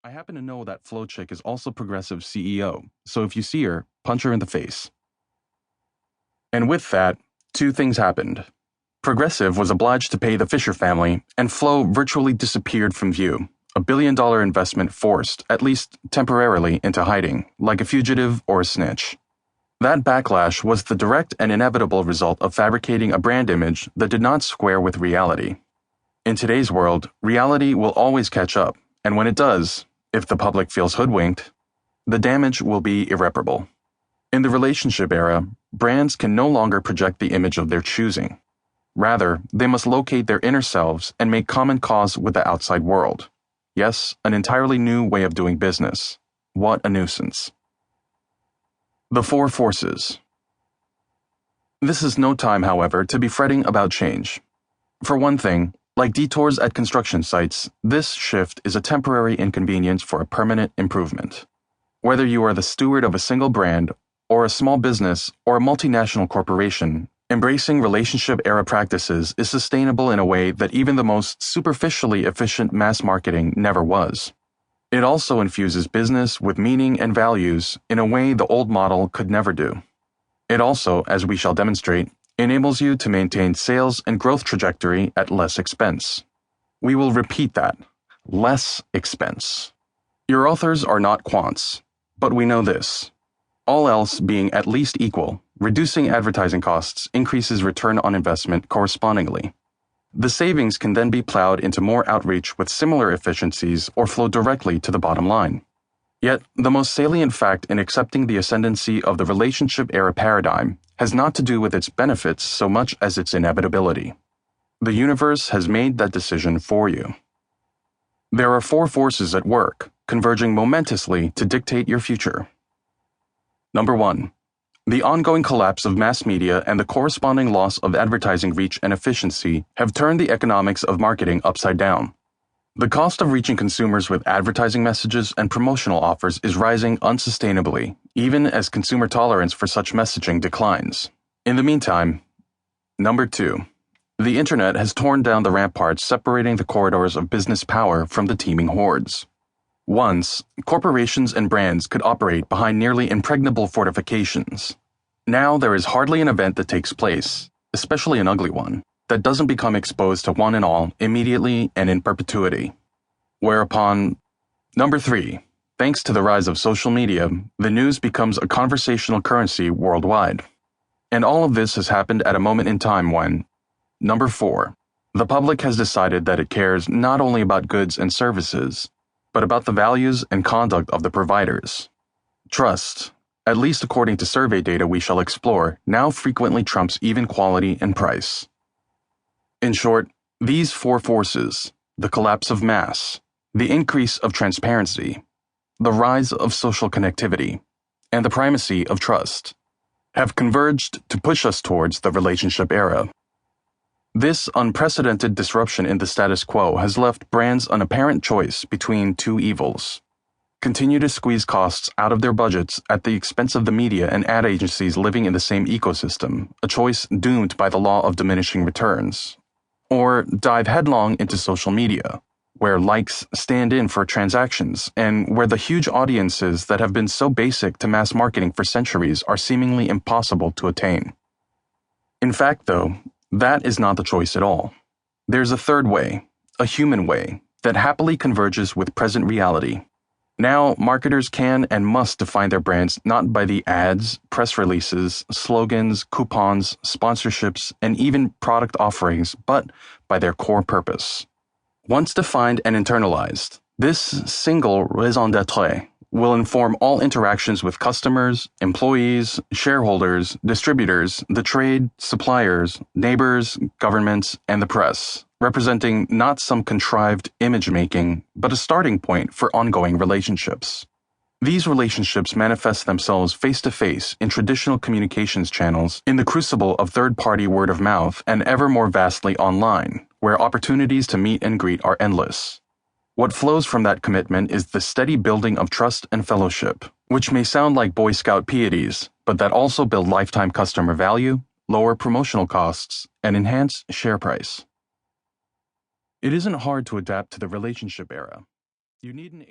I happen to know that Flo Chick is also Progressive CEO, so if you see her, punch her in the face. And with that, two things happened. Progressive was obliged to pay the Fisher family, and Flo virtually disappeared from view, a billion-dollar investment forced, at least temporarily, into hiding, like a fugitive or a snitch. That backlash was the direct and inevitable result of fabricating a brand image that did not square with reality. In today's world, reality will always catch up, and when it does, if the public feels hoodwinked, the damage will be irreparable. In the relationship era, brands can no longer project the image of their choosing. Rather, they must locate their inner selves and make common cause with the outside world. Yes, an entirely new way of doing business. What a nuisance. The four forces. This is no time, however, to be fretting about change. For one thing, like detours at construction sites, this shift is a temporary inconvenience for a permanent improvement. Whether you are the steward of a single brand, or a small business, or a multinational corporation, embracing relationship-era practices is sustainable in a way that even the most superficially efficient mass marketing never was. It also infuses business with meaning and values in a way the old model could never do. It also, as we shall demonstrate, enables you to maintain sales and growth trajectory at less expense. We will repeat that. Less expense. Your authors are not quants, but we know this. All else being at least equal, reducing advertising costs increases return on investment correspondingly. The savings can then be plowed into more outreach with similar efficiencies or flow directly to the bottom line. Yet, the most salient fact in accepting the ascendancy of the relationship-era paradigm has not to do with its benefits so much as its inevitability. The universe has made that decision for you. There are four forces at work, converging momentously to dictate your future. Number 1. The ongoing collapse of mass media and the corresponding loss of advertising reach and efficiency have turned the economics of marketing upside down. The cost of reaching consumers with advertising messages and promotional offers is rising unsustainably, even as consumer tolerance for such messaging declines. In the meantime, Number 2. The internet has torn down the ramparts separating the corridors of business power from the teeming hordes. Once, corporations and brands could operate behind nearly impregnable fortifications. Now there is hardly an event that takes place, especially an ugly one, that doesn't become exposed to one and all immediately and in perpetuity. Whereupon, Number 3. Thanks to the rise of social media, the news becomes a conversational currency worldwide. And all of this has happened at a moment in time when, Number 4. The public has decided that it cares not only about goods and services, but about the values and conduct of the providers. Trust, at least according to survey data we shall explore, now frequently trumps even quality and price. In short, these four forces, the collapse of mass, the increase of transparency, the rise of social connectivity, and the primacy of trust, have converged to push us towards the relationship era. This unprecedented disruption in the status quo has left brands an apparent choice between two evils. Continue to squeeze costs out of their budgets at the expense of the media and ad agencies living in the same ecosystem, a choice doomed by the law of diminishing returns. Or dive headlong into social media, where likes stand in for transactions and where the huge audiences that have been so basic to mass marketing for centuries are seemingly impossible to attain. In fact, though, that is not the choice at all. There's a third way, a human way, that happily converges with present reality. Now, marketers can and must define their brands not by the ads, press releases, slogans, coupons, sponsorships, and even product offerings, but by their core purpose. Once defined and internalized, this single raison d'être will inform all interactions with customers, employees, shareholders, distributors, the trade, suppliers, neighbors, governments, and the press, representing not some contrived image-making, but a starting point for ongoing relationships. These relationships manifest themselves face-to-face in traditional communications channels, in the crucible of third-party word-of-mouth, and ever more vastly online, where opportunities to meet and greet are endless. What flows from that commitment is the steady building of trust and fellowship, which may sound like Boy Scout pieties, but that also build lifetime customer value, lower promotional costs, and enhance share price. It isn't hard to adapt to the relationship era. You needn't